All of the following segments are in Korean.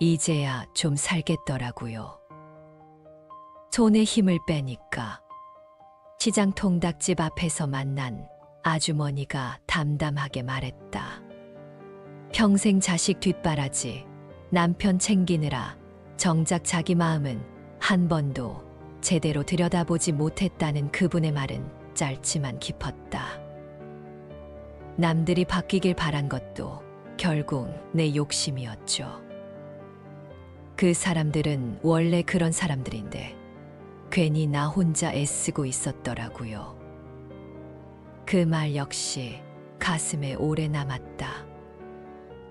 이제야 좀 살겠더라고요. 손에 힘을 빼니까 시장 통닭집 앞에서 만난 아주머니가 담담하게 말했다. 평생 자식 뒷바라지, 남편 챙기느라 정작 자기 마음은 한 번도 제대로 들여다보지 못했다는 그분의 말은 짧지만 깊었다. 남들이 바뀌길 바란 것도 결국 내 욕심이었죠. 그 사람들은 원래 그런 사람들인데 괜히 나 혼자 애쓰고 있었더라고요. 그 말 역시 가슴에 오래 남았다.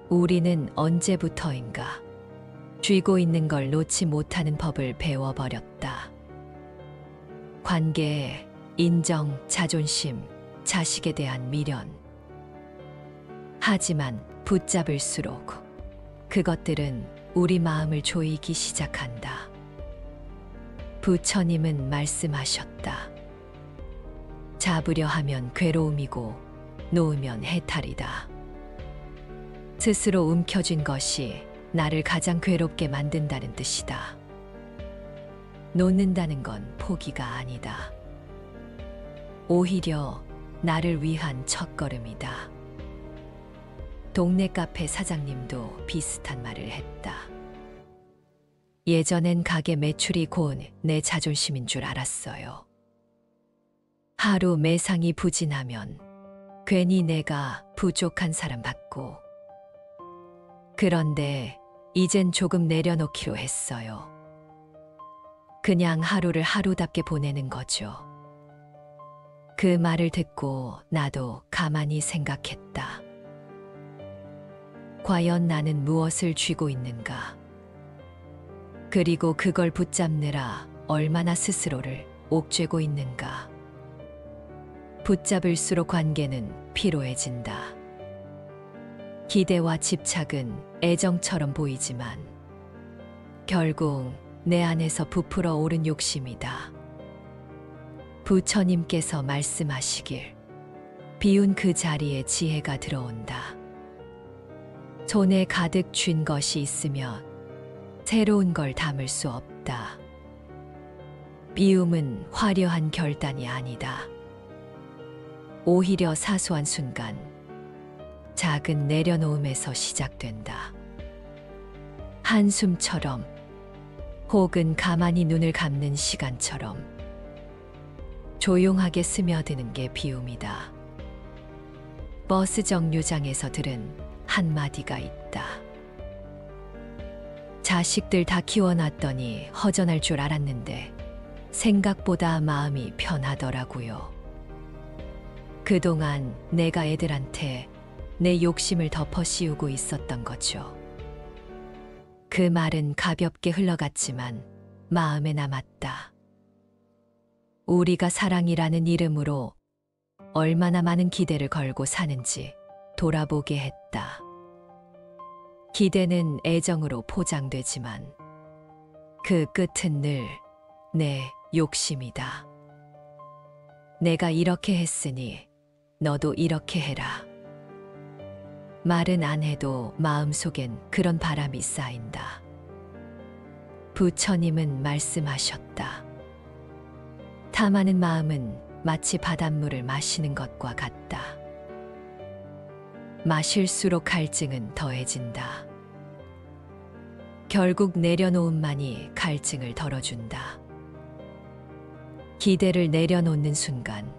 우리는 언제부터인가 쥐고 있는 걸 놓지 못하는 법을 배워버렸다. 관계, 인정, 자존심, 자식에 대한 미련. 하지만 붙잡을수록 그것들은 우리 마음을 조이기 시작한다. 부처님은 말씀하셨다. 잡으려 하면 괴로움이고 놓으면 해탈이다. 스스로 움켜쥔 것이 나를 가장 괴롭게 만든다는 뜻이다. 놓는다는 건 포기가 아니다. 오히려 나를 위한 첫걸음이다. 동네 카페 사장님도 비슷한 말을 했다. 예전엔 가게 매출이 곧 내 자존심인 줄 알았어요. 하루 매상이 부진하면 괜히 내가 부족한 사람 같고. 그런데 이젠 조금 내려놓기로 했어요. 그냥 하루를 하루답게 보내는 거죠. 그 말을 듣고 나도 가만히 생각했다. 과연 나는 무엇을 쥐고 있는가? 그리고 그걸 붙잡느라 얼마나 스스로를 옥죄고 있는가? 붙잡을수록 관계는 피로해진다. 기대와 집착은 애정처럼 보이지만 결국 내 안에서 부풀어 오른 욕심이다. 부처님께서 말씀하시길 비운 그 자리에 지혜가 들어온다. 손에 가득 쥔 것이 있으면 새로운 걸 담을 수 없다. 비움은 화려한 결단이 아니다. 오히려 사소한 순간, 작은 내려놓음에서 시작된다. 한숨처럼 혹은 가만히 눈을 감는 시간처럼 조용하게 스며드는 게 비움이다. 버스 정류장에서 들은 한마디가 있다. 자식들 다 키워놨더니 허전할 줄 알았는데 생각보다 마음이 편하더라고요. 그동안 내가 애들한테 내 욕심을 덮어 씌우고 있었던 거죠. 그 말은 가볍게 흘러갔지만 마음에 남았다. 우리가 사랑이라는 이름으로 얼마나 많은 기대를 걸고 사는지 돌아보게 했다. 기대는 애정으로 포장되지만 그 끝은 늘 내 욕심이다. 내가 이렇게 했으니 너도 이렇게 해라. 말은 안 해도 마음속엔 그런 바람이 쌓인다. 부처님은 말씀하셨다. 탐하는 마음은 마치 바닷물을 마시는 것과 같다. 마실수록 갈증은 더해진다. 결국 내려놓음만이 갈증을 덜어준다. 기대를 내려놓는 순간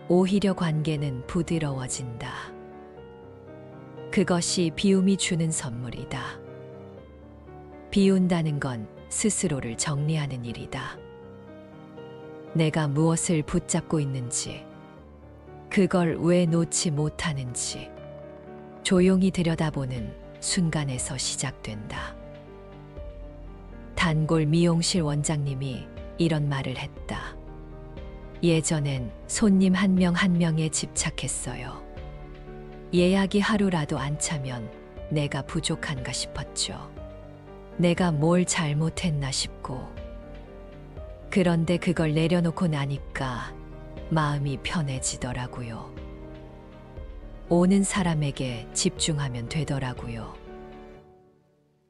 오히려 관계는 부드러워진다. 그것이 비움이 주는 선물이다. 비운다는 건 스스로를 정리하는 일이다. 내가 무엇을 붙잡고 있는지, 그걸 왜 놓지 못하는지 조용히 들여다보는 순간에서 시작된다. 단골 미용실 원장님이 이런 말을 했다. 예전엔 손님 한 명 한 명에 집착했어요. 예약이 하루라도 안 차면 내가 부족한가 싶었죠. 내가 뭘 잘못했나 싶고. 그런데 그걸 내려놓고 나니까 마음이 편해지더라고요. 오는 사람에게 집중하면 되더라고요.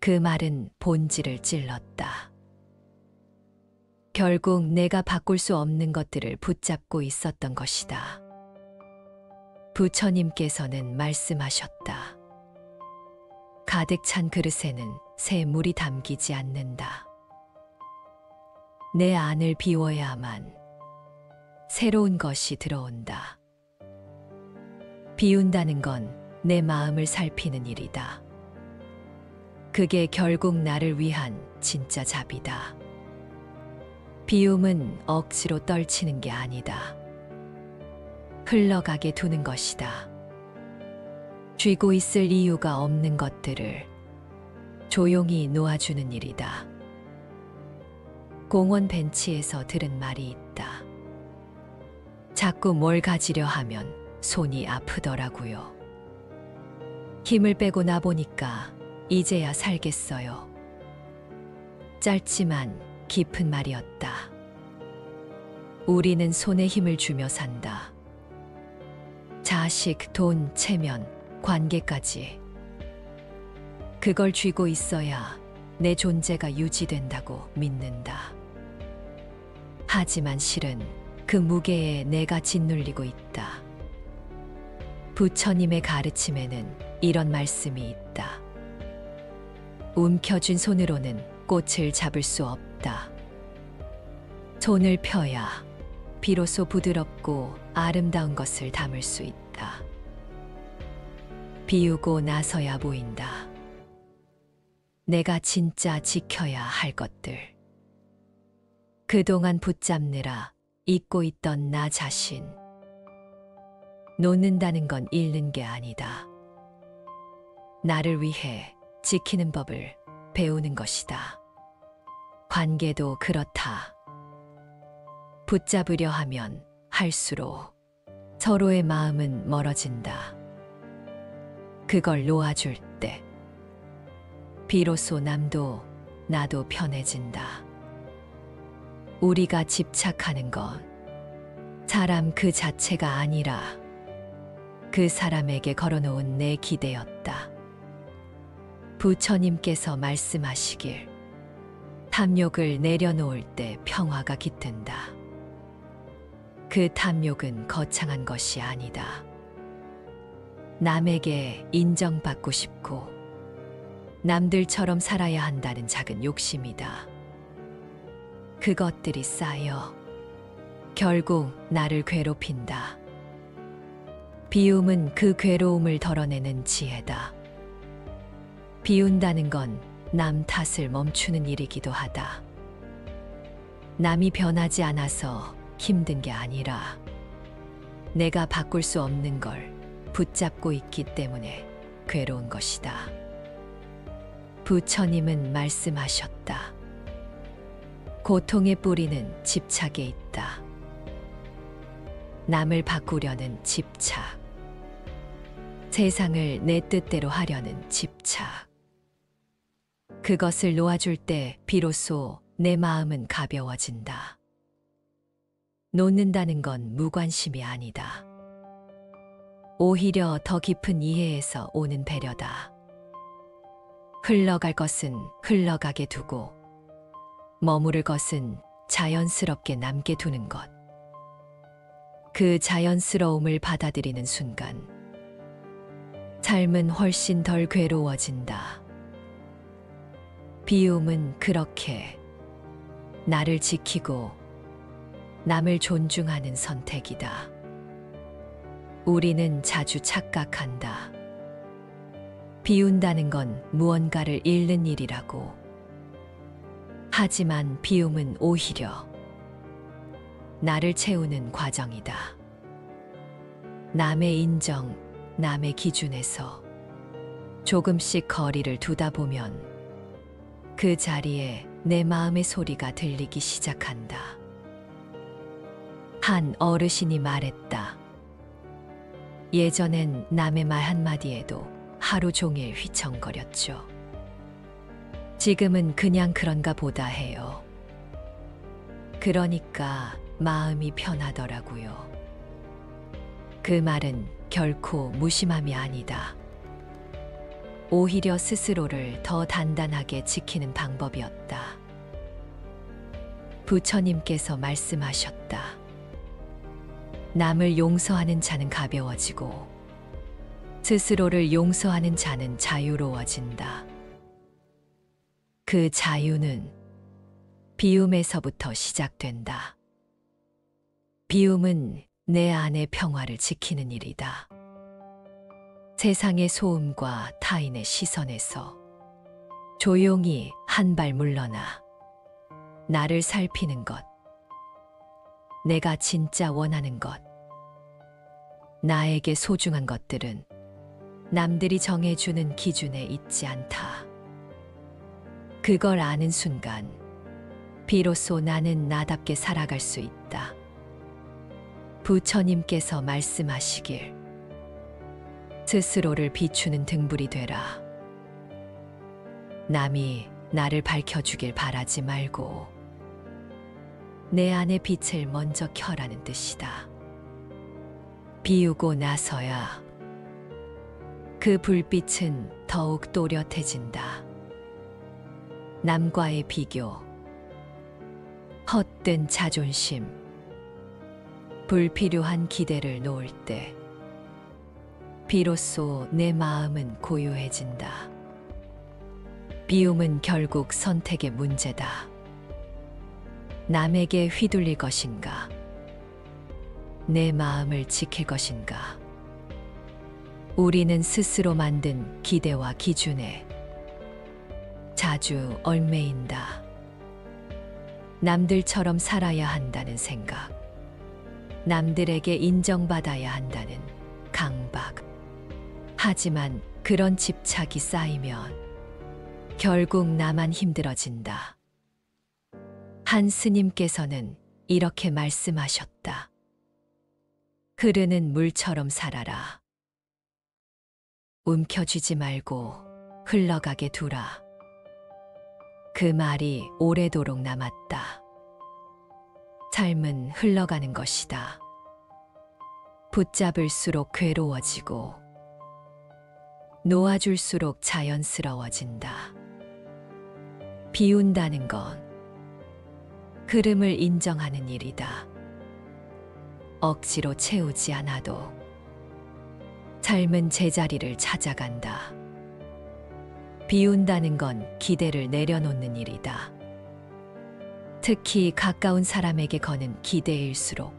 그 말은 본질을 찔렀다. 결국 내가 바꿀 수 없는 것들을 붙잡고 있었던 것이다. 부처님께서는 말씀하셨다. 가득 찬 그릇에는 새 물이 담기지 않는다. 내 안을 비워야만 새로운 것이 들어온다. 비운다는 건 내 마음을 살피는 일이다. 그게 결국 나를 위한 진짜 자비다. 비움은 억지로 떨치는 게 아니다. 흘러가게 두는 것이다. 쥐고 있을 이유가 없는 것들을 조용히 놓아주는 일이다. 공원 벤치에서 들은 말이 있다. 자꾸 뭘 가지려 하면 손이 아프더라고요. 힘을 빼고 나보니까 이제야 살겠어요. 짧지만 깊은 말이었다. 우리는 손에 힘을 주며 산다. 자식, 돈, 체면, 관계까지. 그걸 쥐고 있어야 내 존재가 유지된다고 믿는다. 하지만 실은 그 무게에 내가 짓눌리고 있다. 부처님의 가르침에는 이런 말씀이 있다. 움켜쥔 손으로는 꽃을 잡을 수 없다. 손을 펴야 비로소 부드럽고 아름다운 것을 담을 수 있다. 비우고 나서야 보인다. 내가 진짜 지켜야 할 것들. 그동안 붙잡느라 잊고 있던 나 자신. 놓는다는 건 잃는 게 아니다. 나를 위해 지키는 법을 배우는 것이다. 관계도 그렇다. 붙잡으려 하면 할수록 서로의 마음은 멀어진다. 그걸 놓아줄 때 비로소 남도 나도 편해진다. 우리가 집착하는 건 사람 그 자체가 아니라 그 사람에게 걸어놓은 내 기대였다. 부처님께서 말씀하시길 탐욕을 내려놓을 때 평화가 깃든다. 그 탐욕은 거창한 것이 아니다. 남에게 인정받고 싶고 남들처럼 살아야 한다는 작은 욕심이다. 그것들이 쌓여 결국 나를 괴롭힌다. 비움은 그 괴로움을 덜어내는 지혜다. 비운다는 건 남 탓을 멈추는 일이기도 하다. 남이 변하지 않아서 힘든 게 아니라 내가 바꿀 수 없는 걸 붙잡고 있기 때문에 괴로운 것이다. 부처님은 말씀하셨다. 고통의 뿌리는 집착에 있다. 남을 바꾸려는 집착. 세상을 내 뜻대로 하려는 집착. 그것을 놓아줄 때 비로소 내 마음은 가벼워진다. 놓는다는 건 무관심이 아니다. 오히려 더 깊은 이해에서 오는 배려다. 흘러갈 것은 흘러가게 두고 머무를 것은 자연스럽게 남게 두는 것. 그 자연스러움을 받아들이는 순간 삶은 훨씬 덜 괴로워진다. 비움은 그렇게 나를 지키고 남을 존중하는 선택이다. 우리는 자주 착각한다. 비운다는 건 무언가를 잃는 일이라고. 하지만 비움은 오히려 나를 채우는 과정이다. 남의 인정, 남의 기준에서 조금씩 거리를 두다 보면 그 자리에 내 마음의 소리가 들리기 시작한다. 한 어르신이 말했다. 예전엔 남의 말 한마디에도 하루 종일 휘청거렸죠. 지금은 그냥 그런가 보다 해요. 그러니까 마음이 편하더라고요. 그 말은 결코 무심함이 아니다. 오히려 스스로를 더 단단하게 지키는 방법이었다. 부처님께서 말씀하셨다. 남을 용서하는 자는 가벼워지고 스스로를 용서하는 자는 자유로워진다. 그 자유는 비움에서부터 시작된다. 비움은 내 안의 평화를 지키는 일이다. 세상의 소음과 타인의 시선에서 조용히 한 발 물러나 나를 살피는 것, 내가 진짜 원하는 것, 나에게 소중한 것들은 남들이 정해주는 기준에 있지 않다. 그걸 아는 순간 비로소 나는 나답게 살아갈 수 있다. 부처님께서 말씀하시길 스스로를 비추는 등불이 되라. 남이 나를 밝혀주길 바라지 말고 내 안의 빛을 먼저 켜라는 뜻이다. 비우고 나서야 그 불빛은 더욱 또렷해진다. 남과의 비교, 헛된 자존심, 불필요한 기대를 놓을 때 비로소 내 마음은 고요해진다. 비움은 결국 선택의 문제다. 남에게 휘둘릴 것인가? 내 마음을 지킬 것인가? 우리는 스스로 만든 기대와 기준에 자주 얽매인다. 남들처럼 살아야 한다는 생각, 남들에게 인정받아야 한다는 강박. 하지만 그런 집착이 쌓이면 결국 나만 힘들어진다. 한 스님께서는 이렇게 말씀하셨다. 흐르는 물처럼 살아라. 움켜쥐지 말고 흘러가게 두라. 그 말이 오래도록 남았다. 삶은 흘러가는 것이다. 붙잡을수록 괴로워지고 놓아줄수록 자연스러워진다. 비운다는 건 흐름을 인정하는 일이다. 억지로 채우지 않아도 삶은 제자리를 찾아간다. 비운다는 건 기대를 내려놓는 일이다. 특히 가까운 사람에게 거는 기대일수록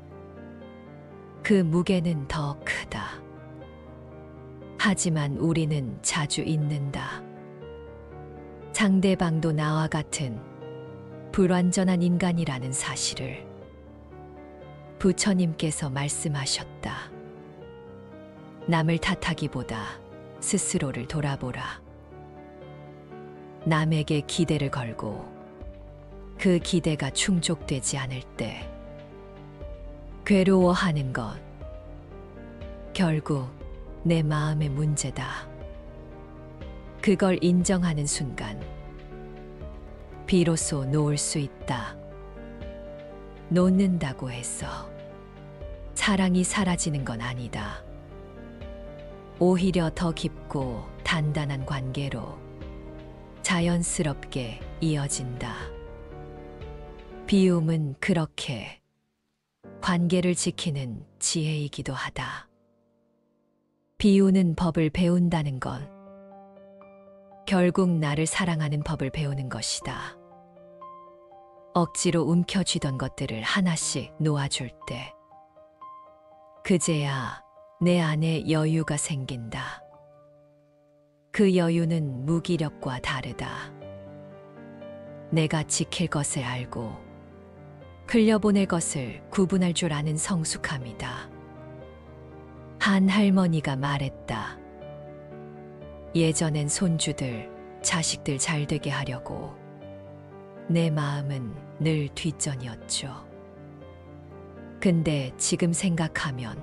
그 무게는 더 크다. 하지만 우리는 자주 잊는다. 상대방도 나와 같은 불완전한 인간이라는 사실을 부처님께서 말씀하셨다. 남을 탓하기보다 스스로를 돌아보라. 남에게 기대를 걸고 그 기대가 충족되지 않을 때 괴로워하는 것, 결국 내 마음의 문제다. 그걸 인정하는 순간 비로소 놓을 수 있다. 놓는다고 해서 사랑이 사라지는 건 아니다. 오히려 더 깊고 단단한 관계로 자연스럽게 이어진다. 비움은 그렇게 관계를 지키는 지혜이기도 하다. 비우는 법을 배운다는 건 결국 나를 사랑하는 법을 배우는 것이다. 억지로 움켜쥐던 것들을 하나씩 놓아줄 때 그제야 내 안에 여유가 생긴다. 그 여유는 무기력과 다르다. 내가 지킬 것을 알고 흘려보낼 것을 구분할 줄 아는 성숙함이다. 한 할머니가 말했다. 예전엔 손주들, 자식들 잘 되게 하려고 내 마음은 늘 뒷전이었죠. 근데 지금 생각하면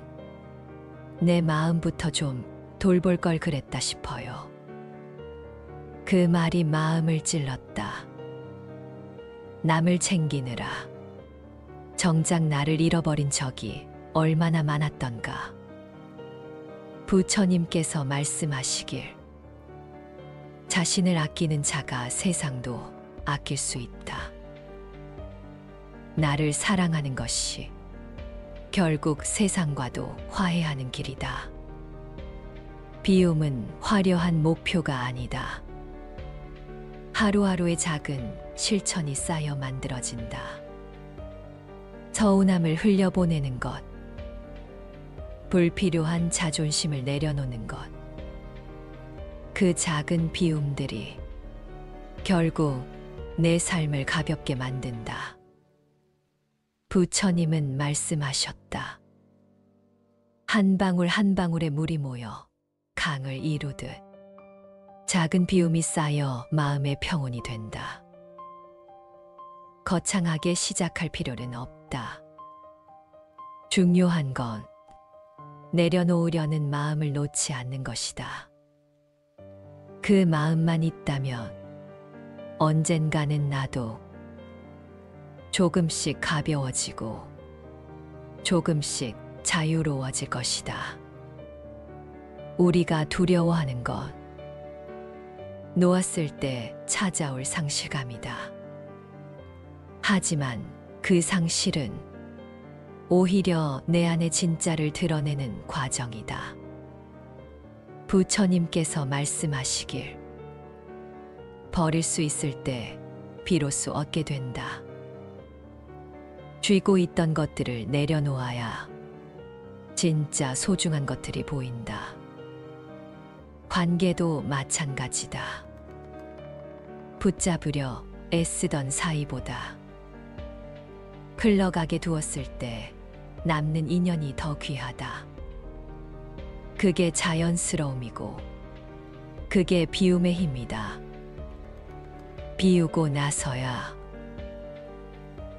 내 마음부터 좀 돌볼 걸 그랬다 싶어요. 그 말이 마음을 찔렀다. 남을 챙기느라 정작 나를 잃어버린 적이 얼마나 많았던가. 부처님께서 말씀하시길 자신을 아끼는 자가 세상도 아낄 수 있다. 나를 사랑하는 것이 결국 세상과도 화해하는 길이다. 비움은 화려한 목표가 아니다. 하루하루의 작은 실천이 쌓여 만들어진다. 서운함을 흘려보내는 것, 불필요한 자존심을 내려놓는 것, 그 작은 비움들이 결국 내 삶을 가볍게 만든다. 부처님은 말씀하셨다. 한 방울 한 방울의 물이 모여 강을 이루듯 작은 비움이 쌓여 마음의 평온이 된다. 거창하게 시작할 필요는 없다. 중요한 건 내려놓으려는 마음을 놓지 않는 것이다. 그 마음만 있다면 언젠가는 나도 조금씩 가벼워지고 조금씩 자유로워질 것이다. 우리가 두려워하는 것, 놓았을 때 찾아올 상실감이다. 하지만 그 상실은 오히려 내 안의 진짜를 드러내는 과정이다. 부처님께서 말씀하시길, 버릴 수 있을 때 비로소 얻게 된다. 쥐고 있던 것들을 내려놓아야 진짜 소중한 것들이 보인다. 관계도 마찬가지다. 붙잡으려 애쓰던 사이보다 흘러가게 두었을 때 남는 인연이 더 귀하다. 그게 자연스러움이고 그게 비움의 힘이다. 비우고 나서야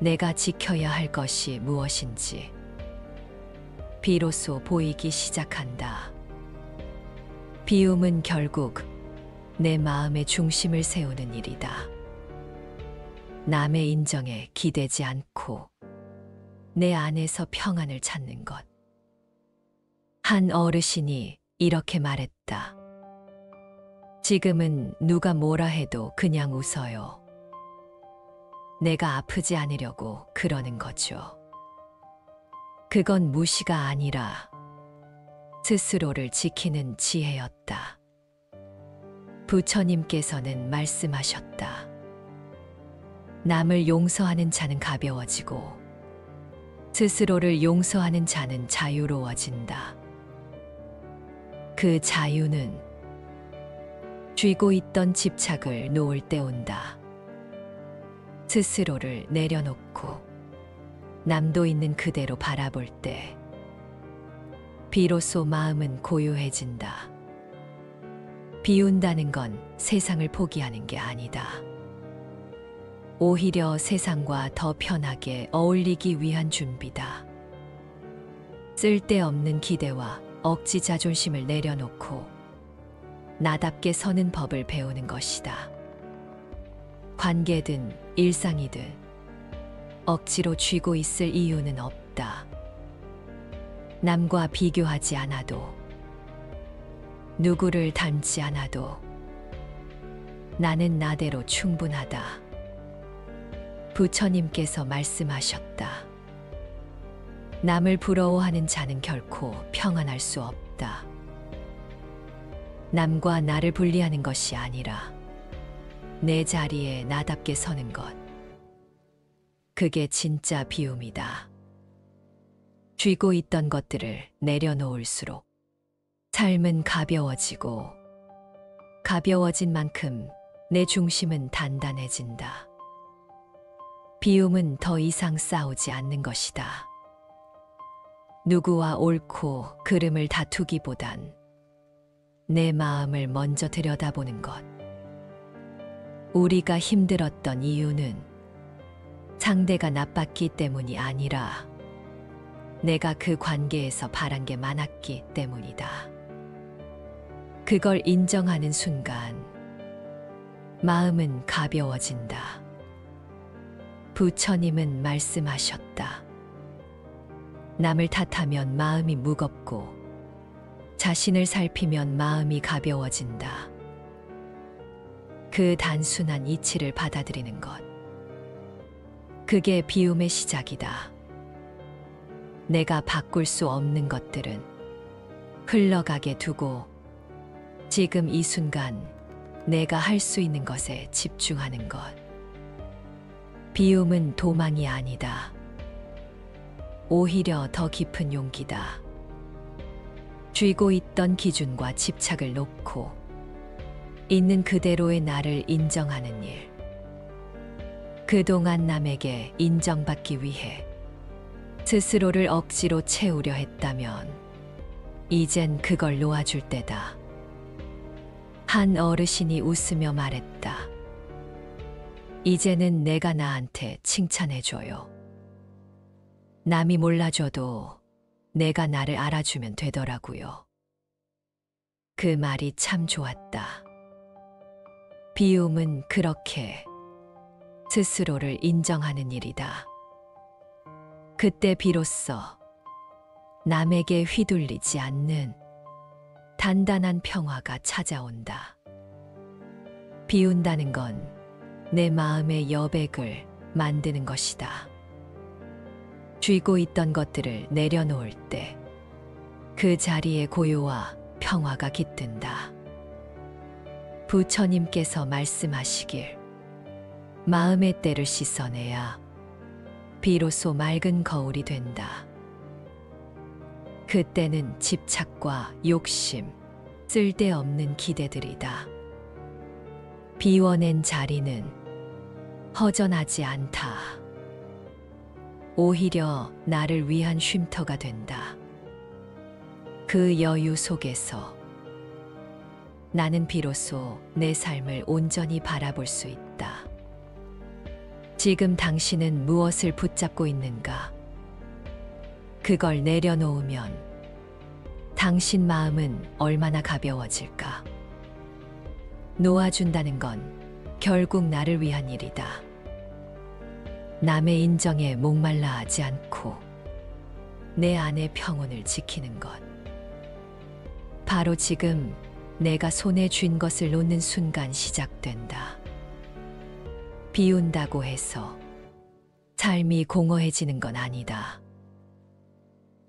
내가 지켜야 할 것이 무엇인지 비로소 보이기 시작한다. 비움은 결국 내 마음의 중심을 세우는 일이다. 남의 인정에 기대지 않고 내 안에서 평안을 찾는 것. 한 어르신이 이렇게 말했다. 지금은 누가 뭐라 해도 그냥 웃어요. 내가 아프지 않으려고 그러는 거죠. 그건 무시가 아니라 스스로를 지키는 지혜였다. 부처님께서는 말씀하셨다. 남을 용서하는 자는 가벼워지고 스스로를 용서하는 자는 자유로워진다. 그 자유는 쥐고 있던 집착을 놓을 때 온다. 스스로를 내려놓고 남도 있는 그대로 바라볼 때 비로소 마음은 고요해진다. 비운다는 건 세상을 포기하는 게 아니다. 오히려 세상과 더 편하게 어울리기 위한 준비다. 쓸데없는 기대와 억지 자존심을 내려놓고 나답게 서는 법을 배우는 것이다. 관계든 일상이든 억지로 쥐고 있을 이유는 없다. 남과 비교하지 않아도 누구를 닮지 않아도 나는 나대로 충분하다. 부처님께서 말씀하셨다. 남을 부러워하는 자는 결코 평안할 수 없다. 남과 나를 분리하는 것이 아니라 내 자리에 나답게 서는 것. 그게 진짜 비움이다. 쥐고 있던 것들을 내려놓을수록 삶은 가벼워지고 가벼워진 만큼 내 중심은 단단해진다. 비움은 더 이상 싸우지 않는 것이다. 누구와 옳고 그름을 다투기보단 내 마음을 먼저 들여다보는 것. 우리가 힘들었던 이유는 상대가 나빴기 때문이 아니라 내가 그 관계에서 바란 게 많았기 때문이다. 그걸 인정하는 순간 마음은 가벼워진다. 부처님은 말씀하셨다. 남을 탓하면 마음이 무겁고 자신을 살피면 마음이 가벼워진다. 그 단순한 이치를 받아들이는 것. 그게 비움의 시작이다. 내가 바꿀 수 없는 것들은 흘러가게 두고 지금 이 순간 내가 할 수 있는 것에 집중하는 것. 비움은 도망이 아니다. 오히려 더 깊은 용기다. 쥐고 있던 기준과 집착을 놓고 있는 그대로의 나를 인정하는 일. 그동안 남에게 인정받기 위해 스스로를 억지로 채우려 했다면 이젠 그걸 놓아줄 때다. 한 어르신이 웃으며 말했다. 이제는 내가 나한테 칭찬해줘요. 남이 몰라줘도 내가 나를 알아주면 되더라고요. 그 말이 참 좋았다. 비움은 그렇게 스스로를 인정하는 일이다. 그때 비로소 남에게 휘둘리지 않는 단단한 평화가 찾아온다. 비운다는 건 내 마음의 여백을 만드는 것이다. 쥐고 있던 것들을 내려놓을 때 그 자리에 고요와 평화가 깃든다. 부처님께서 말씀하시길 마음의 때를 씻어내야 비로소 맑은 거울이 된다. 그때는 집착과 욕심, 쓸데없는 기대들이다. 비워낸 자리는 허전하지 않다. 오히려 나를 위한 쉼터가 된다. 그 여유 속에서 나는 비로소 내 삶을 온전히 바라볼 수 있다. 지금 당신은 무엇을 붙잡고 있는가? 그걸 내려놓으면 당신 마음은 얼마나 가벼워질까? 놓아준다는 건 결국 나를 위한 일이다. 남의 인정에 목말라 하지 않고 내 안의 평온을 지키는 것. 바로 지금 내가 손에 쥔 것을 놓는 순간 시작된다. 비운다고 해서 삶이 공허해지는 건 아니다.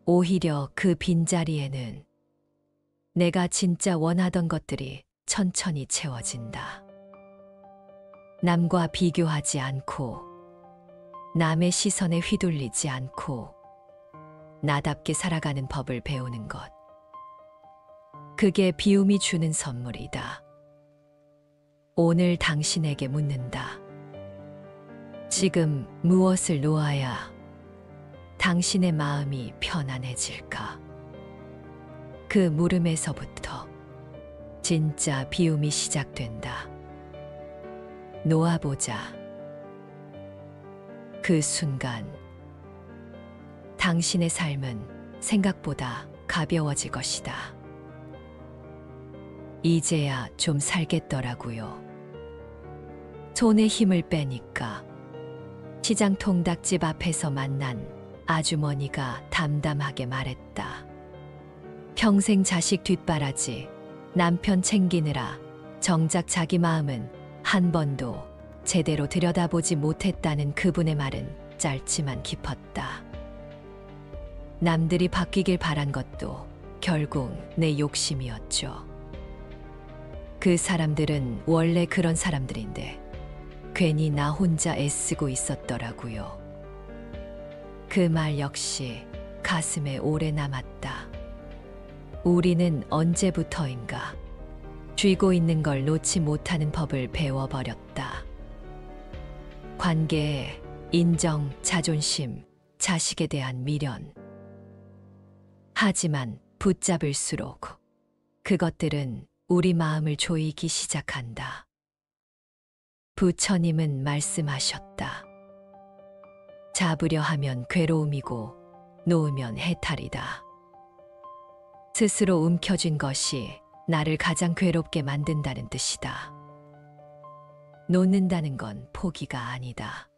오히려 그 빈자리에는 내가 진짜 원하던 것들이 천천히 채워진다. 남과 비교하지 않고 남의 시선에 휘둘리지 않고 나답게 살아가는 법을 배우는 것. 그게 비움이 주는 선물이다. 오늘 당신에게 묻는다. 지금 무엇을 놓아야 당신의 마음이 편안해질까? 그 물음에서부터 진짜 비움이 시작된다. 놓아보자. 그 순간 당신의 삶은 생각보다 가벼워질 것이다. 이제야 좀 살겠더라고요. 손에 힘을 빼니까 시장 통닭집 앞에서 만난 아주머니가 담담하게 말했다. 평생 자식 뒷바라지, 남편 챙기느라 정작 자기 마음은 한 번도 제대로 들여다보지 못했다는 그분의 말은 짧지만 깊었다. 남들이 바뀌길 바란 것도 결국 내 욕심이었죠. 그 사람들은 원래 그런 사람들인데 괜히 나 혼자 애쓰고 있었더라고요. 그 말 역시 가슴에 오래 남았다. 우리는 언제부터인가 쥐고 있는 걸 놓지 못하는 법을 배워버렸다. 관계, 인정, 자존심, 자식에 대한 미련. 하지만 붙잡을수록 그것들은 우리 마음을 조이기 시작한다. 부처님은 말씀하셨다. 잡으려 하면 괴로움이고 놓으면 해탈이다. 스스로 움켜쥔 것이 나를 가장 괴롭게 만든다는 뜻이다. 놓는다는 건 포기가 아니다.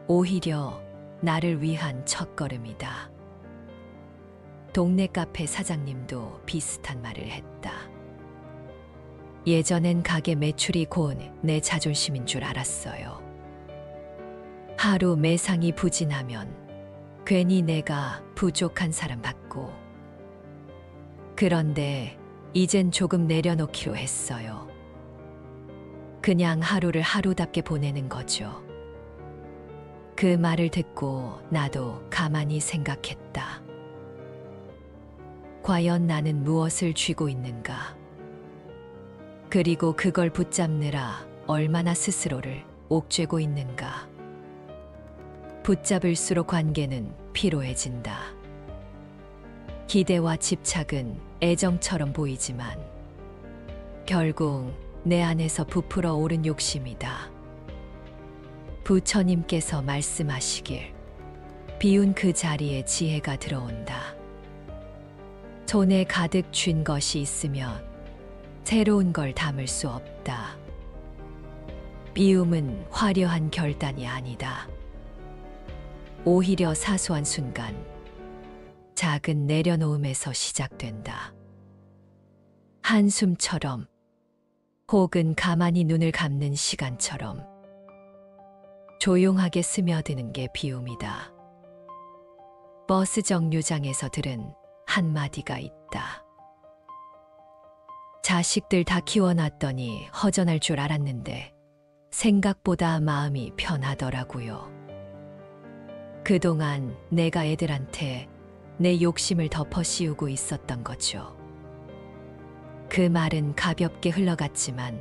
오히려 나를 위한 첫걸음이다. 동네 카페 사장님도 비슷한 말을 했다. 예전엔 가게 매출이 곧 내 자존심인 줄 알았어요. 하루 매상이 부진하면 괜히 내가 부족한 사람 같고. 그런데 이젠 조금 내려놓기로 했어요. 그냥 하루를 하루답게 보내는 거죠. 그 말을 듣고 나도 가만히 생각했다. 과연 나는 무엇을 쥐고 있는가? 그리고 그걸 붙잡느라 얼마나 스스로를 옥죄고 있는가? 붙잡을수록 관계는 피로해진다. 기대와 집착은 애정처럼 보이지만 결국 내 안에서 부풀어 오른 욕심이다. 부처님께서 말씀하시길 비운 그 자리에 지혜가 들어온다. 손에 가득 쥔 것이 있으면 새로운 걸 담을 수 없다. 비움은 화려한 결단이 아니다. 오히려 사소한 순간, 작은 내려놓음에서 시작된다. 한숨처럼, 혹은 가만히 눈을 감는 시간처럼 조용하게 스며드는 게 비움이다. 버스 정류장에서 들은 한마디가 있다. 자식들 다 키워놨더니 허전할 줄 알았는데 생각보다 마음이 편하더라고요. 그동안 내가 애들한테 내 욕심을 덮어 씌우고 있었던 거죠. 그 말은 가볍게 흘러갔지만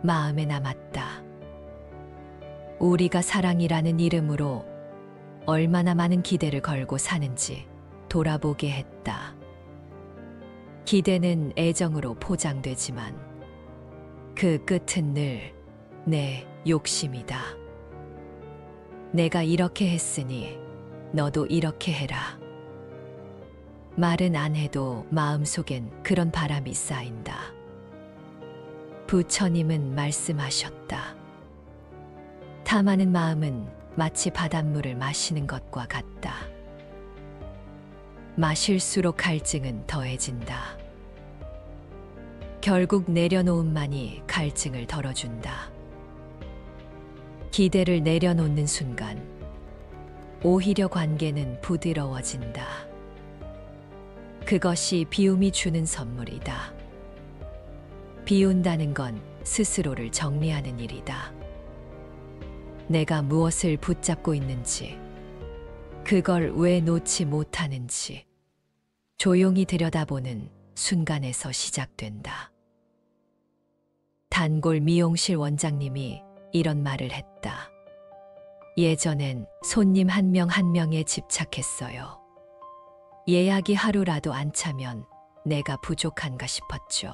마음에 남았다. 우리가 사랑이라는 이름으로 얼마나 많은 기대를 걸고 사는지 돌아보게 했다. 기대는 애정으로 포장되지만 그 끝은 늘 내 욕심이다. 내가 이렇게 했으니 너도 이렇게 해라. 말은 안 해도 마음속엔 그런 바람이 쌓인다. 부처님은 말씀하셨다. 탐하는 마음은 마치 바닷물을 마시는 것과 같다. 마실수록 갈증은 더해진다. 결국 내려놓음만이 갈증을 덜어준다. 기대를 내려놓는 순간 오히려 관계는 부드러워진다. 그것이 비움이 주는 선물이다. 비운다는 건 스스로를 정리하는 일이다. 내가 무엇을 붙잡고 있는지, 그걸 왜 놓지 못하는지 조용히 들여다보는 순간에서 시작된다. 단골 미용실 원장님이 이런 말을 했다. 예전엔 손님 한 명 한 명에 집착했어요. 예약이 하루라도 안 차면 내가 부족한가 싶었죠.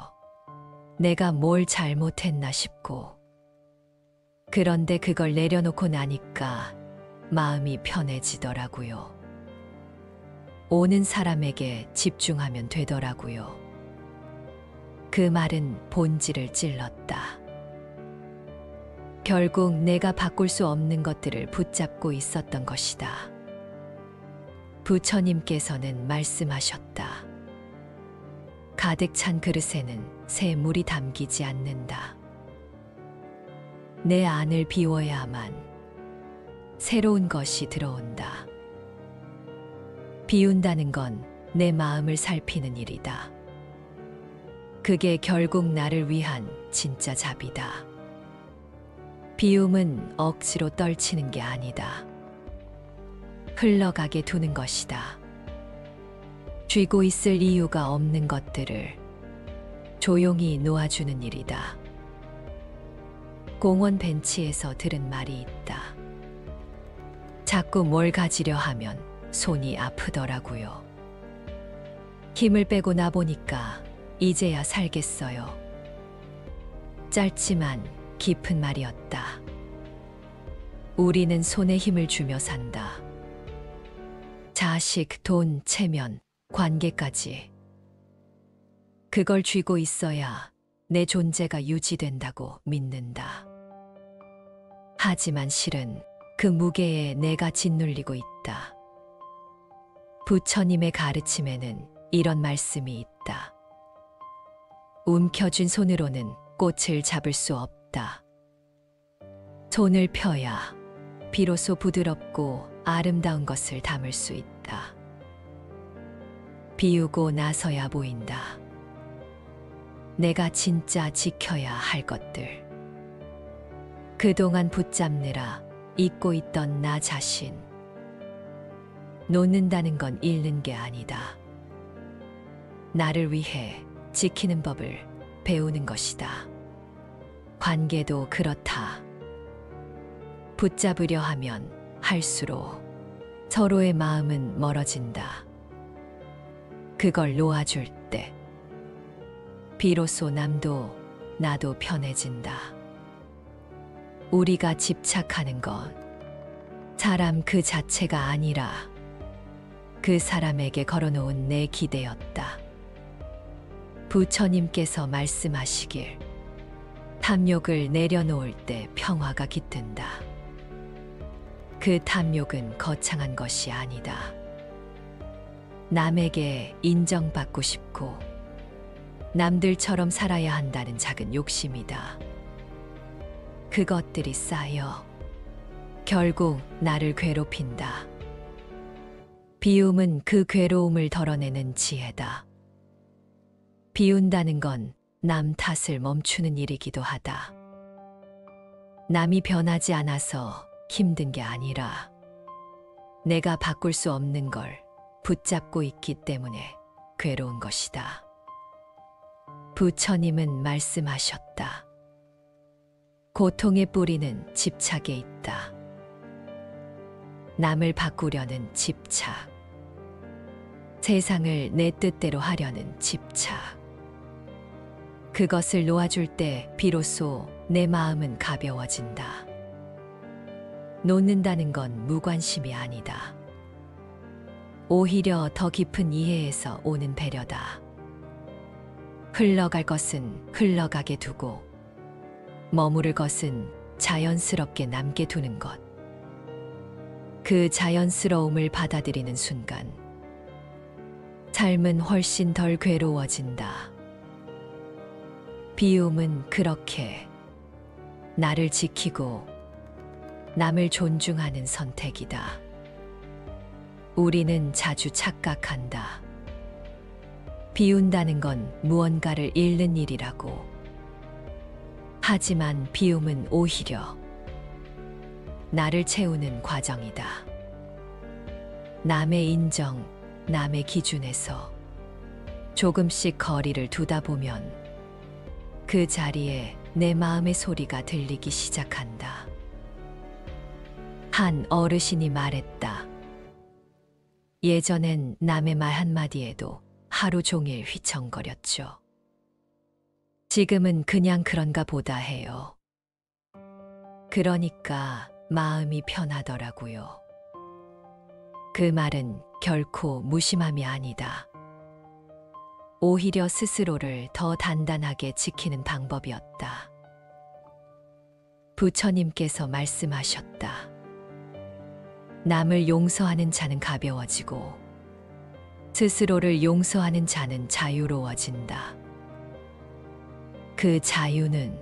내가 뭘 잘못했나 싶고. 그런데 그걸 내려놓고 나니까 마음이 편해지더라고요. 오는 사람에게 집중하면 되더라고요. 그 말은 본질을 찔렀다. 결국 내가 바꿀 수 없는 것들을 붙잡고 있었던 것이다. 부처님께서는 말씀하셨다. 가득 찬 그릇에는 새 물이 담기지 않는다. 내 안을 비워야만 새로운 것이 들어온다. 비운다는 건 내 마음을 살피는 일이다. 그게 결국 나를 위한 진짜 자비다. 비움은 억지로 떨치는 게 아니다. 흘러가게 두는 것이다. 쥐고 있을 이유가 없는 것들을 조용히 놓아주는 일이다. 공원 벤치에서 들은 말이 있다. 자꾸 뭘 가지려 하면 손이 아프더라고요. 힘을 빼고 나보니까 이제야 살겠어요. 짧지만 깊은 말이었다. 우리는 손에 힘을 주며 산다. 자식, 돈, 체면, 관계까지. 그걸 쥐고 있어야 내 존재가 유지된다고 믿는다. 하지만 실은 그 무게에 내가 짓눌리고 있다. 부처님의 가르침에는 이런 말씀이 있다. 움켜쥔 손으로는 꽃을 잡을 수 없다. 손을 펴야 비로소 부드럽고 아름다운 것을 담을 수 있다. 비우고 나서야 보인다. 내가 진짜 지켜야 할 것들. 그동안 붙잡느라 잊고 있던 나 자신. 놓는다는 건 잃는 게 아니다. 나를 위해 지키는 법을 배우는 것이다. 관계도 그렇다. 붙잡으려 하면 할수록 서로의 마음은 멀어진다. 그걸 놓아줄 때 비로소 남도 나도 편해진다. 우리가 집착하는 건 사람 그 자체가 아니라 그 사람에게 걸어놓은 내 기대였다. 부처님께서 말씀하시길 탐욕을 내려놓을 때 평화가 깃든다. 그 탐욕은 거창한 것이 아니다. 남에게 인정받고 싶고 남들처럼 살아야 한다는 작은 욕심이다. 그것들이 쌓여 결국 나를 괴롭힌다. 비움은 그 괴로움을 덜어내는 지혜다. 비운다는 건 남 탓을 멈추는 일이기도 하다. 남이 변하지 않아서 힘든 게 아니라 내가 바꿀 수 없는 걸 붙잡고 있기 때문에 괴로운 것이다. 부처님은 말씀하셨다. 고통의 뿌리는 집착에 있다. 남을 바꾸려는 집착. 세상을 내 뜻대로 하려는 집착. 그것을 놓아줄 때 비로소 내 마음은 가벼워진다. 놓는다는 건 무관심이 아니다. 오히려 더 깊은 이해에서 오는 배려다. 흘러갈 것은 흘러가게 두고 머무를 것은 자연스럽게 남게 두는 것. 그 자연스러움을 받아들이는 순간 삶은 훨씬 덜 괴로워진다. 비움은 그렇게 나를 지키고 남을 존중하는 선택이다. 우리는 자주 착각한다. 비운다는 건 무언가를 잃는 일이라고. 하지만 비움은 오히려 나를 채우는 과정이다. 남의 인정, 남의 기준에서 조금씩 거리를 두다 보면 그 자리에 내 마음의 소리가 들리기 시작한다. 한 어르신이 말했다. 예전엔 남의 말 한마디에도 하루 종일 휘청거렸죠. 지금은 그냥 그런가 보다 해요. 그러니까 마음이 편하더라고요. 그 말은 결코 무심함이 아니다. 오히려 스스로를 더 단단하게 지키는 방법이었다. 부처님께서 말씀하셨다. 남을 용서하는 자는 가벼워지고 스스로를 용서하는 자는 자유로워진다. 그 자유는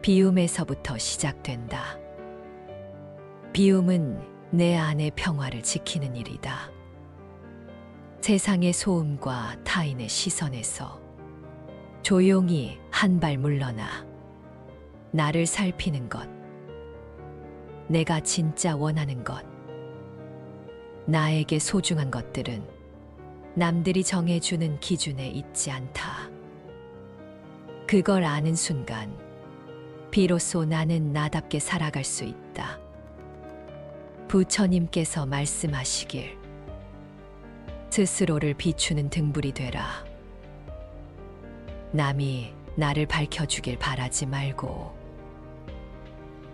비움에서부터 시작된다. 비움은 내 안의 평화를 지키는 일이다. 세상의 소음과 타인의 시선에서 조용히 한 발 물러나 나를 살피는 것, 내가 진짜 원하는 것, 나에게 소중한 것들은 남들이 정해주는 기준에 있지 않다. 그걸 아는 순간 비로소 나는 나답게 살아갈 수 있다. 부처님께서 말씀하시길 스스로를 비추는 등불이 되라. 남이 나를 밝혀주길 바라지 말고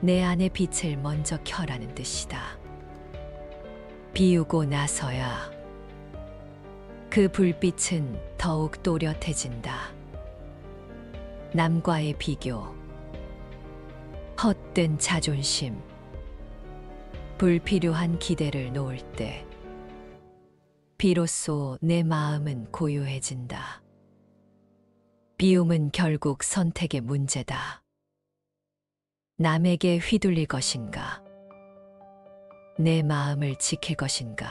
내 안의 빛을 먼저 켜라는 뜻이다. 비우고 나서야 그 불빛은 더욱 또렷해진다. 남과의 비교, 헛된 자존심, 불필요한 기대를 놓을 때 비로소 내 마음은 고요해진다. 비움은 결국 선택의 문제다. 남에게 휘둘릴 것인가? 내 마음을 지킬 것인가?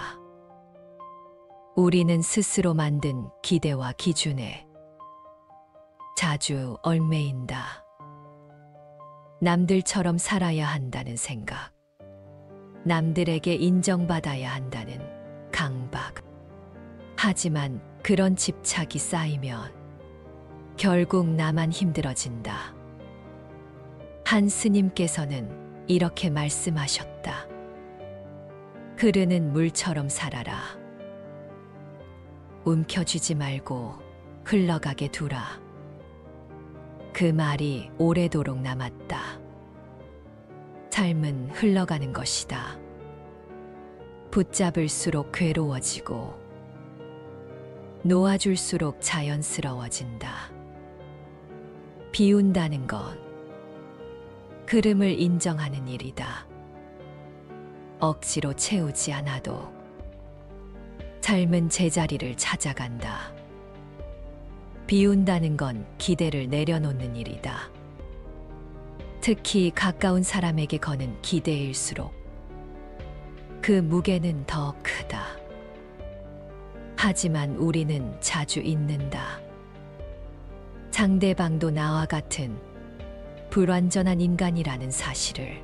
우리는 스스로 만든 기대와 기준에 자주 얽매인다. 남들처럼 살아야 한다는 생각, 남들에게 인정받아야 한다는 강박. 하지만 그런 집착이 쌓이면 결국 나만 힘들어진다. 한 스님께서는 이렇게 말씀하셨다. 흐르는 물처럼 살아라. 움켜쥐지 말고 흘러가게 두라. 그 말이 오래도록 남았다. 삶은 흘러가는 것이다. 붙잡을수록 괴로워지고 놓아줄수록 자연스러워진다. 비운다는 건 흐름을 인정하는 일이다. 억지로 채우지 않아도 삶은 제자리를 찾아간다. 비운다는 건 기대를 내려놓는 일이다. 특히 가까운 사람에게 거는 기대일수록 그 무게는 더 크다. 하지만 우리는 자주 잊는다. 상대방도 나와 같은 불완전한 인간이라는 사실을.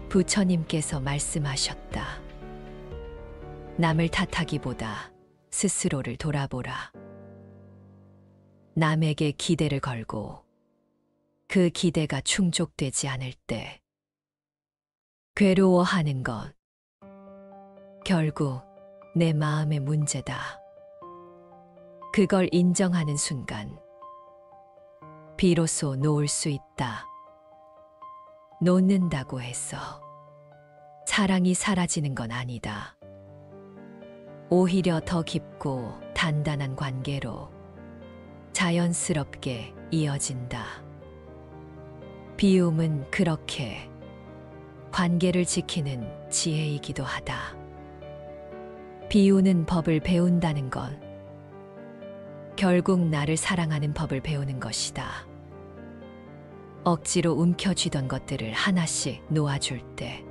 부처님께서 말씀하셨다. 남을 탓하기보다 스스로를 돌아보라. 남에게 기대를 걸고 그 기대가 충족되지 않을 때 괴로워하는 건 결국 내 마음의 문제다. 그걸 인정하는 순간 비로소 놓을 수 있다. 놓는다고 해서 사랑이 사라지는 건 아니다. 오히려 더 깊고 단단한 관계로 자연스럽게 이어진다. 비움은 그렇게 관계를 지키는 지혜이기도 하다. 비우는 법을 배운다는 건 결국 나를 사랑하는 법을 배우는 것이다. 억지로 움켜쥐던 것들을 하나씩 놓아줄 때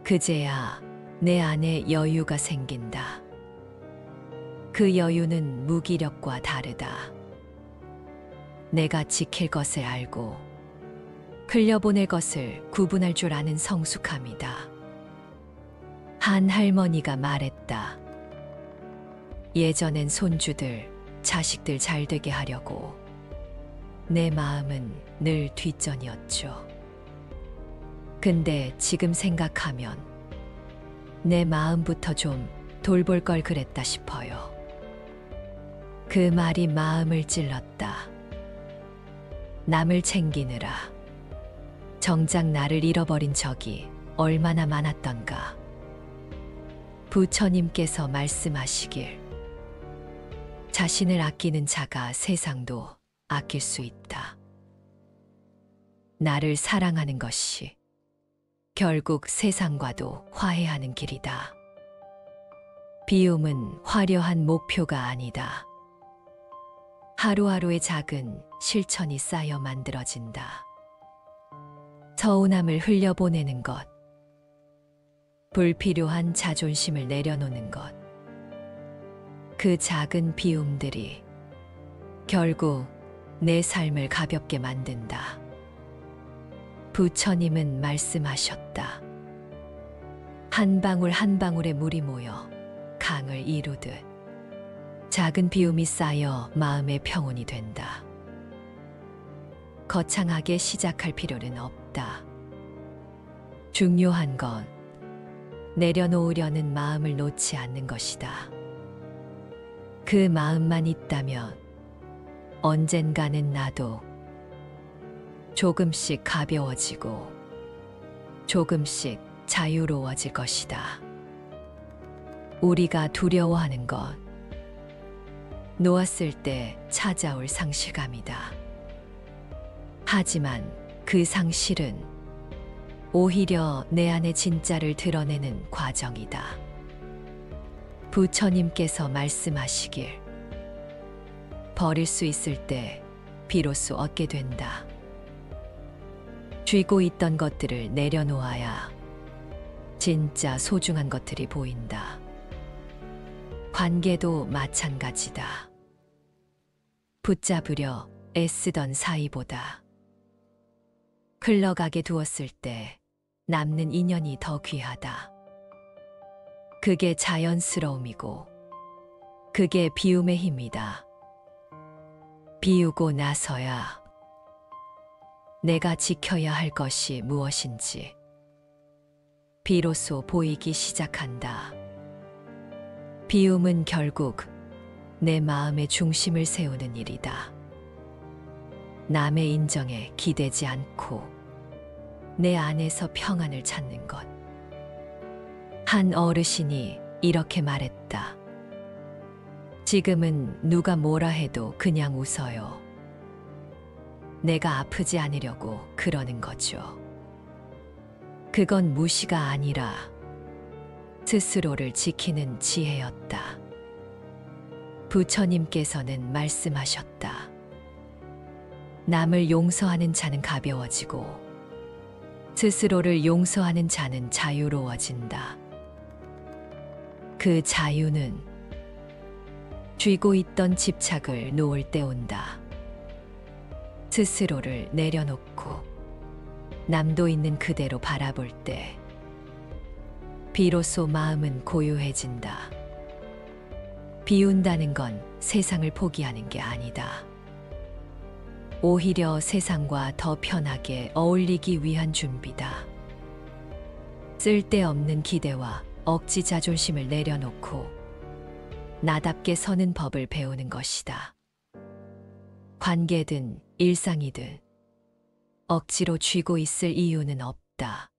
그제야 내 안에 여유가 생긴다. 그 여유는 무기력과 다르다. 내가 지킬 것을 알고 흘려보낼 것을 구분할 줄 아는 성숙함이다. 한 할머니가 말했다. 예전엔 손주들, 자식들 잘되게 하려고 내 마음은 늘 뒷전이었죠. 근데 지금 생각하면 내 마음부터 좀 돌볼 걸 그랬다 싶어요. 그 말이 마음을 찔렀다. 남을 챙기느라 정작 나를 잃어버린 적이 얼마나 많았던가. 부처님께서 말씀하시길 자신을 아끼는 자가 세상도 아낄 수 있다. 나를 사랑하는 것이 결국 세상과도 화해하는 길이다. 비움은 화려한 목표가 아니다. 하루하루의 작은 실천이 쌓여 만들어진다. 서운함을 흘려보내는 것, 불필요한 자존심을 내려놓는 것, 그 작은 비움들이 결국 내 삶을 가볍게 만든다. 부처님은 말씀하셨다. 한 방울 한 방울의 물이 모여 강을 이루듯 작은 비움이 쌓여 마음의 평온이 된다. 거창하게 시작할 필요는 없다. 중요한 건 내려놓으려는 마음을 놓지 않는 것이다. 그 마음만 있다면 언젠가는 나도 조금씩 가벼워지고 조금씩 자유로워질 것이다. 우리가 두려워하는 건 놓았을 때 찾아올 상실감이다. 하지만 그 상실은 오히려 내 안의 진짜를 드러내는 과정이다. 부처님께서 말씀하시길 버릴 수 있을 때 비로소 얻게 된다. 쥐고 있던 것들을 내려놓아야 진짜 소중한 것들이 보인다. 관계도 마찬가지다. 붙잡으려 애쓰던 사이보다 흘러가게 두었을 때 남는 인연이 더 귀하다. 그게 자연스러움이고 그게 비움의 힘이다. 비우고 나서야 내가 지켜야 할 것이 무엇인지 비로소 보이기 시작한다. 비움은 결국 내 마음의 중심을 세우는 일이다. 남의 인정에 기대지 않고 내 안에서 평안을 찾는 것. 한 어르신이 이렇게 말했다. 지금은 누가 뭐라 해도 그냥 웃어요. 내가 아프지 않으려고 그러는 거죠. 그건 무시가 아니라 스스로를 지키는 지혜였다. 부처님께서는 말씀하셨다. 남을 용서하는 자는 가벼워지고 스스로를 용서하는 자는 자유로워진다. 그 자유는 쥐고 있던 집착을 놓을 때 온다. 스스로를 내려놓고 남도 있는 그대로 바라볼 때 비로소 마음은 고요해진다. 비운다는 건 세상을 포기하는 게 아니다. 오히려 세상과 더 편하게 어울리기 위한 준비다. 쓸데없는 기대와 억지 자존심을 내려놓고 나답게 서는 법을 배우는 것이다. 관계든 일상이든 억지로 쥐고 있을 이유는 없다.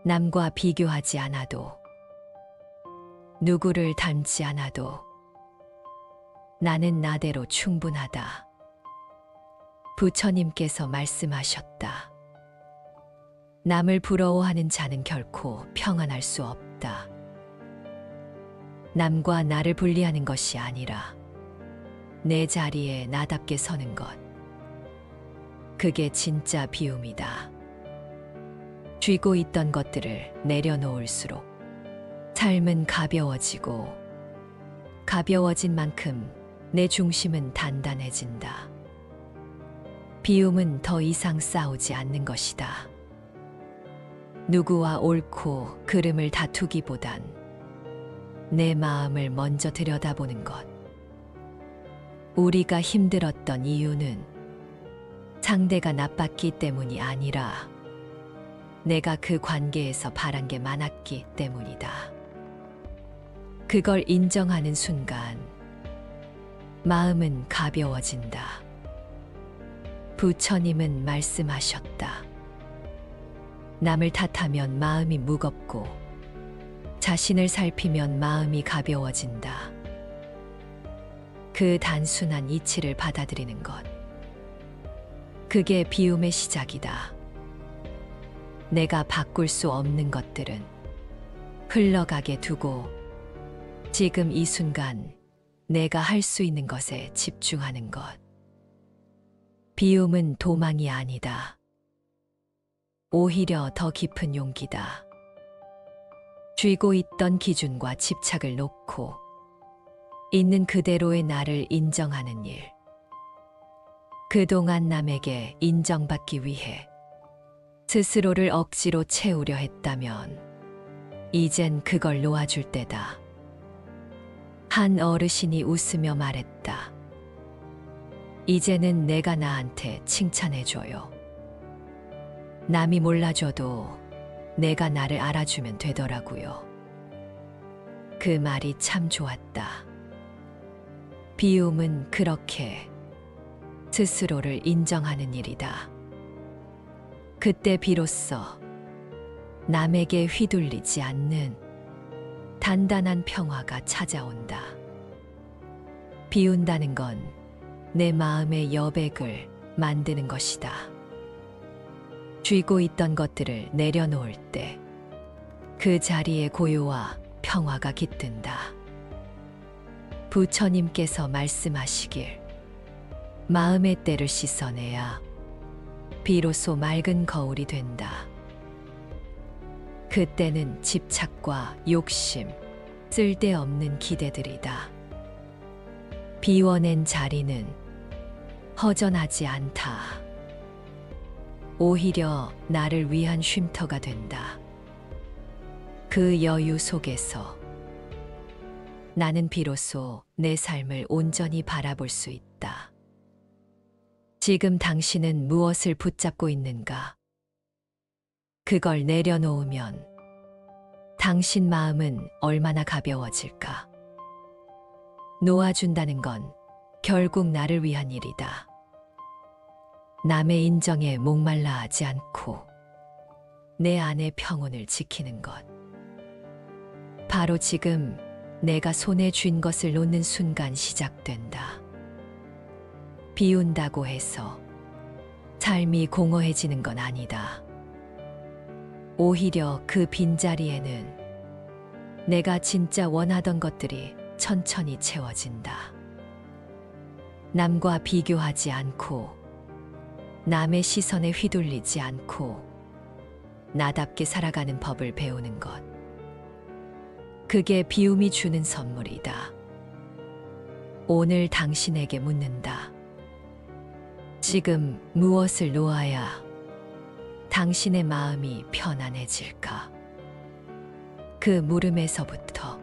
남과 비교하지 않아도 누구를 닮지 않아도 나는 나대로 충분하다. 부처님께서 말씀하셨다. 남을 부러워하는 자는 결코 평안할 수 없다. 남과 나를 분리하는 것이 아니라 내 자리에 나답게 서는 것. 그게 진짜 비움이다. 쥐고 있던 것들을 내려놓을수록 삶은 가벼워지고 가벼워진 만큼 내 중심은 단단해진다. 비움은 더 이상 싸우지 않는 것이다. 누구와 옳고 그름을 다투기보단 내 마음을 먼저 들여다보는 것. 우리가 힘들었던 이유는 상대가 나빴기 때문이 아니라 내가 그 관계에서 바란 게 많았기 때문이다. 그걸 인정하는 순간 마음은 가벼워진다. 부처님은 말씀하셨다. 남을 탓하면 마음이 무겁고 자신을 살피면 마음이 가벼워진다. 그 단순한 이치를 받아들이는 것. 그게 비움의 시작이다. 내가 바꿀 수 없는 것들은 흘러가게 두고 지금 이 순간 내가 할 수 있는 것에 집중하는 것. 비움은 도망이 아니다. 오히려 더 깊은 용기다. 쥐고 있던 기준과 집착을 놓고 있는 그대로의 나를 인정하는 일. 그동안 남에게 인정받기 위해 스스로를 억지로 채우려 했다면 이젠 그걸 놓아줄 때다. 한 어르신이 웃으며 말했다. 이제는 내가 나한테 칭찬해줘요. 남이 몰라줘도 내가 나를 알아주면 되더라고요. 그 말이 참 좋았다. 비움은 그렇게 스스로를 인정하는 일이다. 그때 비로소 남에게 휘둘리지 않는 단단한 평화가 찾아온다. 비운다는 건 내 마음의 여백을 만드는 것이다. 쥐고 있던 것들을 내려놓을 때 그 자리에 고요와 평화가 깃든다. 부처님께서 말씀하시길 마음의 때를 씻어내야 비로소 맑은 거울이 된다. 그때는 집착과 욕심, 쓸데없는 기대들이다. 비워낸 자리는 허전하지 않다. 오히려 나를 위한 쉼터가 된다. 그 여유 속에서 나는 비로소 내 삶을 온전히 바라볼 수 있다. 지금 당신은 무엇을 붙잡고 있는가? 그걸 내려놓으면 당신 마음은 얼마나 가벼워질까? 놓아준다는 건 결국 나를 위한 일이다. 남의 인정에 목말라 하지 않고 내 안의 평온을 지키는 것. 바로 지금 내가 손에 쥔 것을 놓는 순간 시작된다. 비운다고 해서 삶이 공허해지는 건 아니다. 오히려 그 빈자리에는 내가 진짜 원하던 것들이 천천히 채워진다. 남과 비교하지 않고 남의 시선에 휘둘리지 않고 나답게 살아가는 법을 배우는 것. 그게 비움이 주는 선물이다. 오늘 당신에게 묻는다. 지금 무엇을 놓아야 당신의 마음이 편안해질까? 그 물음에서부터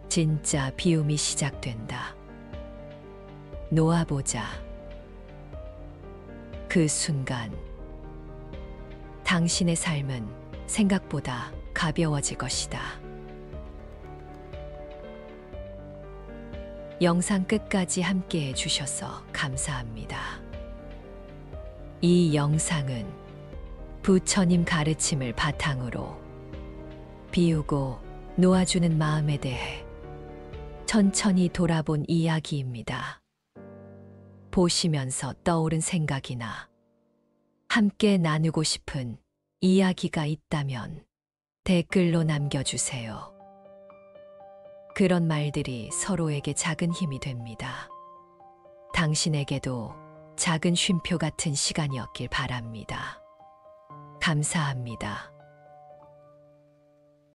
진짜 비움이 시작된다. 놓아보자. 그 순간 당신의 삶은 생각보다 가벼워질 것이다. 영상 끝까지 함께 해주셔서 감사합니다. 이 영상은 부처님 가르침을 바탕으로 비우고 놓아주는 마음에 대해 천천히 돌아본 이야기입니다. 보시면서 떠오른 생각이나 함께 나누고 싶은 이야기가 있다면 댓글로 남겨주세요. 그런 말들이 서로에게 작은 힘이 됩니다. 당신에게도 작은 쉼표 같은 시간이었길 바랍니다. 감사합니다.